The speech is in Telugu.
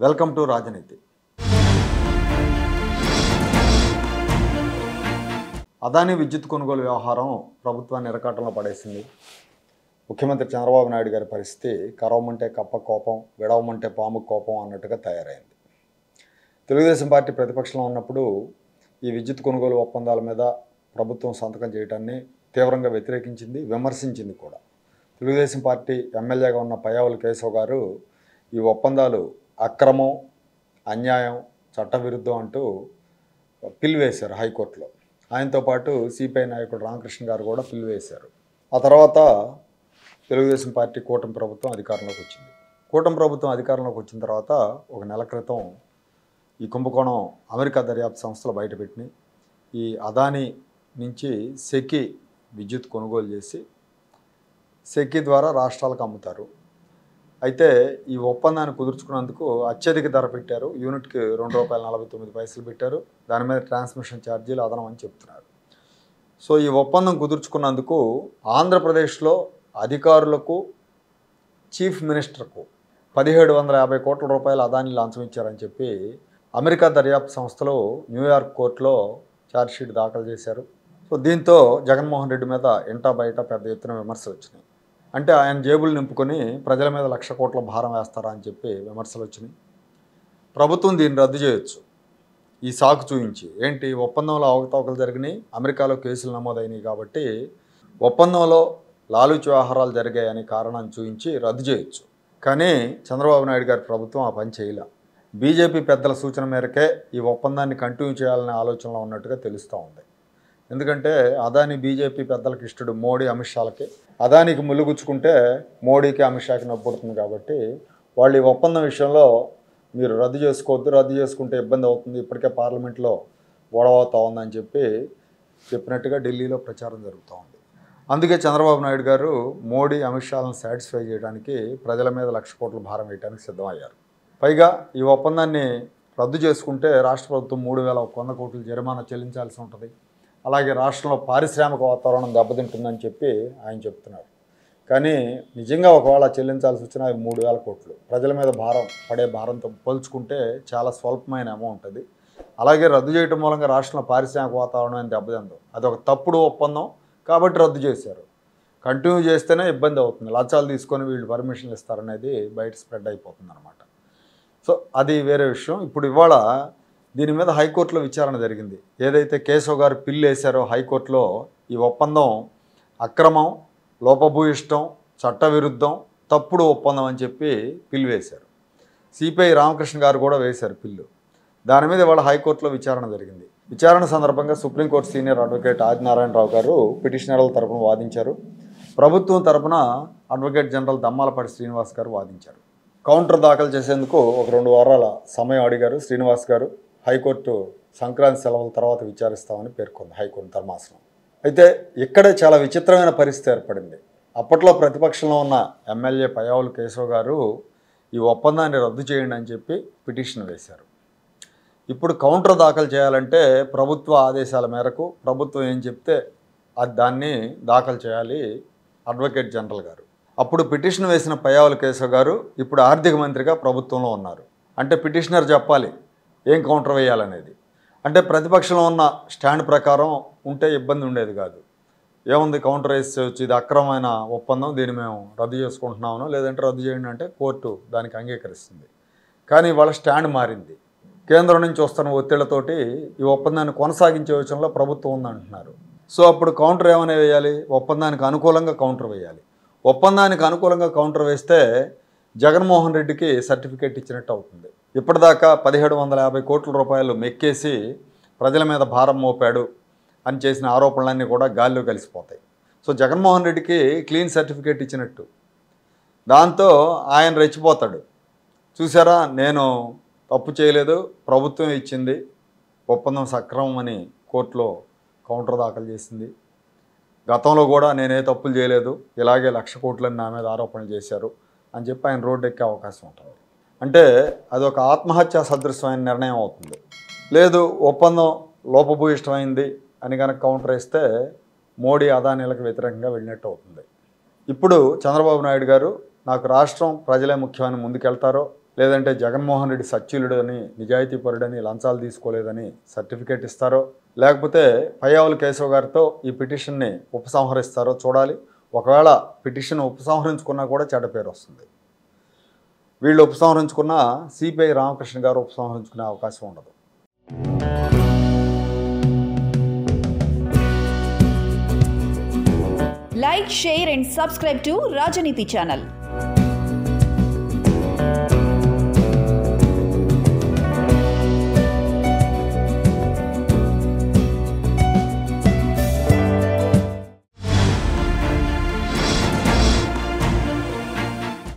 వెల్కమ్ టు రాజనీతి. అదానీ విద్యుత్ కొనుగోలు వ్యవహారం ప్రభుత్వాన్ని ఇరకాటంలో పడేసింది. ముఖ్యమంత్రి చంద్రబాబు నాయుడు గారి పరిస్థితి కరవమంటే కప్ప కోపం, విడవమంటే పాము కోపం అన్నట్టుగా తయారైంది. తెలుగుదేశం పార్టీ ప్రతిపక్షంలో ఉన్నప్పుడు ఈ విద్యుత్ కొనుగోలు ఒప్పందాల మీద ప్రభుత్వం సంతకం చేయడాన్ని తీవ్రంగా వ్యతిరేకించింది, విమర్శించింది కూడా. తెలుగుదేశం పార్టీ ఎమ్మెల్యేగా ఉన్న పయ్యావుల కేశవ్ గారు ఈ ఒప్పందాలు అక్రమం, అన్యాయం, చట్టవిరుద్ధం అంటూ పిల్ వేశారు హైకోర్టులో. ఆయనతో పాటు సిపిఐ నాయకుడు రామకృష్ణ గారు కూడా పిల్ వేశారు. ఆ తర్వాత తెలుగుదేశం పార్టీ కూటమి ప్రభుత్వం అధికారంలోకి వచ్చింది. కూటమి ప్రభుత్వం అధికారంలోకి వచ్చిన తర్వాత ఒక నెల క్రితం ఈ కుంభకోణం అమెరికా దర్యాప్తు సంస్థలు బయటపెట్టినాయి. ఈ అదానీ నుంచి సెకీ విద్యుత్ కొనుగోలు చేసి సెకీ ద్వారా రాష్ట్రాలకు అమ్ముతారు. అయితే ఈ ఒప్పందాన్ని కుదుర్చుకున్నందుకు అత్యధిక ధర పెట్టారు. యూనిట్కి ₹2.49 పెట్టారు. దాని మీద ట్రాన్స్మిషన్ ఛార్జీలు అదనం అని చెప్తున్నారు. సో ఈ ఒప్పందం కుదుర్చుకున్నందుకు ఆంధ్రప్రదేశ్లో అధికారులకు, చీఫ్ మినిస్టర్కు 1750 కోట్ల రూపాయలు అదానీ లంచం ఇచ్చారని చెప్పి అమెరికా దర్యాప్తు సంస్థలు న్యూయార్క్ కోర్టులో ఛార్జ్షీట్ దాఖలు చేశారు. సో దీంతో జగన్మోహన్ రెడ్డి మీద ఇంటా బయట పెద్ద ఎత్తున విమర్శలు వచ్చినాయి. అంటే ఆయన జేబులు నింపుకొని ప్రజల మీద 1,00,000 కోట్ల భారం వేస్తారా అని చెప్పి విమర్శలు వచ్చినాయి. ప్రభుత్వం దీన్ని రద్దు చేయొచ్చు ఈ సాకు చూపించి. ఏంటి, ఒప్పందంలో అవకతవకలు జరిగినాయి, అమెరికాలో కేసులు నమోదైనాయి కాబట్టి ఒప్పందంలో లాలూచి వ్యవహారాలు జరిగాయని కారణాన్ని చూపించి రద్దు చేయొచ్చు. కానీ చంద్రబాబు నాయుడు గారి ప్రభుత్వం ఆ పని చేయలే. బీజేపీ పెద్దల సూచన మేరకే ఈ ఒప్పందాన్ని కంటిన్యూ చేయాలనే ఆలోచనలో ఉన్నట్టుగా తెలుస్తూ ఉంది. ఎందుకంటే అదానీ బీజేపీ పెద్దలకు ఇష్టడు మోడీ, అమిత్ షాలకి. అదానీకి ముల్లుగుచ్చుకుంటే మోడీకి, అమిత్ షాకి నొప్పుడుతుంది కాబట్టి వాళ్ళు ఈ ఒప్పందం విషయంలో మీరు రద్దు చేసుకోవద్దు, రద్దు చేసుకుంటే ఇబ్బంది అవుతుంది, ఇప్పటికే పార్లమెంట్లో గొడవ అవుతా ఉందని చెప్పినట్టుగా ఢిల్లీలో ప్రచారం జరుగుతూ ఉంది. అందుకే చంద్రబాబు నాయుడు గారు మోడీ, అమిత్ షాలను సాటిస్ఫై చేయడానికి ప్రజల మీద 1,00,000 కోట్ల భారం వేయడానికి సిద్ధమయ్యారు. పైగా ఈ ఒప్పందాన్ని రద్దు చేసుకుంటే రాష్ట్ర ప్రభుత్వం 3,100 కోట్లు జరిమానా చెల్లించాల్సి ఉంటుంది. అలాగే రాష్ట్రంలో పారిశ్రామిక వాతావరణం దెబ్బతింటుందని చెప్పి ఆయన చెప్తున్నారు. కానీ నిజంగా ఒకవేళ చెల్లించాల్సి వచ్చిన 3,000 కోట్లు ప్రజల మీద పడే భారంతో పోల్చుకుంటే చాలా స్వల్పమైన అమౌంట్ అది. అలాగే రద్దు చేయడం మూలంగా రాష్ట్రంలో పారిశ్రామిక వాతావరణం దెబ్బతిందు. అది ఒక తప్పుడు ఒప్పందం కాబట్టి రద్దు చేశారు. కంటిన్యూ చేస్తేనే ఇబ్బంది అవుతుంది. లంచాలు తీసుకొని వీళ్ళు పర్మిషన్లు ఇస్తారనేది బయట స్ప్రెడ్ అయిపోతుంది అనమాట. సో అది వేరే విషయం. ఇప్పుడు ఇవాళ దీని మీద హైకోర్టులో విచారణ జరిగింది. ఏదైతే కేశవ్ గారు పిల్లు వేశారో హైకోర్టులో ఈ ఒప్పందం అక్రమం, లోపభూయిష్టం, చట్టవిరుద్ధం, తప్పుడు ఒప్పందం అని చెప్పి పిల్లు వేశారు. సిపిఐ రామకృష్ణ గారు కూడా వేశారు పిల్లు. దాని మీద ఇవాళ హైకోర్టులో విచారణ జరిగింది. విచారణ సందర్భంగా సుప్రీంకోర్టు సీనియర్ అడ్వకేట్ ఆదినారాయణరావు గారు పిటిషనర్ల తరపున వాదించారు. ప్రభుత్వం తరపున అడ్వకేట్ జనరల్ దమ్మాలపాటి శ్రీనివాస్ గారు వాదించారు. కౌంటర్ దాఖలు చేసేందుకు ఒక 2 వారాల సమయం అడిగారు శ్రీనివాస్ గారు. హైకోర్టు సంక్రాంతి సెలవుల తర్వాత విచారిస్తామని పేర్కొంది హైకోర్టు ధర్మాసనం. అయితే ఇక్కడే చాలా విచిత్రమైన పరిస్థితి ఏర్పడింది. అప్పట్లో ప్రతిపక్షంలో ఉన్న ఎమ్మెల్యే పయ్యావుల కేశవ్ గారు ఈ ఒప్పందాన్ని రద్దు చేయండి అని చెప్పి పిటిషన్ వేశారు. ఇప్పుడు కౌంటర్ దాఖలు చేయాలంటే ప్రభుత్వ ఆదేశాల మేరకు ప్రభుత్వం ఏం చెప్తే దాన్ని దాఖలు చేయాలి అడ్వకేట్ జనరల్ గారు. అప్పుడు పిటిషన్ వేసిన పయ్యావుల కేశవ్ గారు ఇప్పుడు ఆర్థిక మంత్రిగా ప్రభుత్వంలో ఉన్నారు. అంటే పిటిషనర్ చెప్పాలి ఏం కౌంటర్ వేయాలనేది. అంటే ప్రతిపక్షంలో ఉన్న స్టాండ్ ప్రకారం ఉంటే ఇబ్బంది ఉండేది కాదు. ఏముంది, కౌంటర్ వేసేవచ్చు, ఇది అక్రమమైన ఒప్పందం, దీన్ని మేము రద్దు చేసుకుంటున్నామనో లేదంటే రద్దు చేయండి అంటే కోర్టు దానికి అంగీకరిస్తుంది. కానీ వాళ్ళ స్టాండ్ మారింది. కేంద్రం నుంచి వస్తున్న ఒత్తిళ్లతోటి ఈ ఒప్పందాన్ని కొనసాగించే యోచనలో ప్రభుత్వం ఉందంటున్నారు. సో అప్పుడు కౌంటర్ ఏమైనా వేయాలి, ఒప్పందానికి అనుకూలంగా కౌంటర్ వేయాలి. ఒప్పందానికి అనుకూలంగా కౌంటర్ వేస్తే జగన్మోహన్ రెడ్డికి సర్టిఫికేట్ ఇచ్చినట్టు అవుతుంది. ఇప్పటిదాకా 1750 కోట్ల రూపాయలు మెక్కేసి ప్రజల మీద భారం మోపాడు అని చేసిన ఆరోపణలన్నీ కూడా గాల్లో కలిసిపోతాయి. సో జగన్మోహన్ రెడ్డికి క్లీన్ సర్టిఫికేట్ ఇచ్చినట్టు. దాంతో ఆయన రెచ్చిపోతాడు. చూసారా, నేను తప్పు చేయలేదు, ప్రభుత్వం ఇచ్చింది, ఒప్పందం సక్రమం అని కోర్టులో కౌంటర్ దాఖలు చేసింది. గతంలో కూడా నేనే తప్పులు చేయలేదు, ఇలాగే 1,00,000 కోట్లని నా మీద ఆరోపణలు చేశారు అని చెప్పి ఆయన రోడ్డు ఎక్కే అవకాశం ఉంటుంది. అంటే అదొక ఆత్మహత్యా సదృశమైన నిర్ణయం అవుతుంది. లేదు, ఒప్పందం లోపభూయిష్టమైంది అని కనుక కౌంటర్ వేస్తే మోడీ, అదానీలకు వ్యతిరేకంగా వెళ్ళినట్టు అవుతుంది. ఇప్పుడు చంద్రబాబు నాయుడు గారు నాకు రాష్ట్రం ప్రజలే ముఖ్యమని ముందుకెళ్తారో లేదంటే జగన్మోహన్ రెడ్డి సచ్యులుడని, నిజాయితీపరుడని, లంచాలు తీసుకోలేదని సర్టిఫికేట్ ఇస్తారో, లేకపోతే పయ్యావుల కేశవ్ గారితో ఈ పిటిషన్ని ఉపసంహరిస్తారో చూడాలి. ఒకవేళ పిటిషన్ ఉపసంహరించుకున్నా కూడా చెడ్డ పేరు వస్తుంది. వీళ్ళు ఉపసంహరించుకున్న సిపిఐ రామకృష్ణ గారు ఉపసంహరించుకునే అవకాశం ఉండదు. Like, share and subscribe to Rajaniti channel.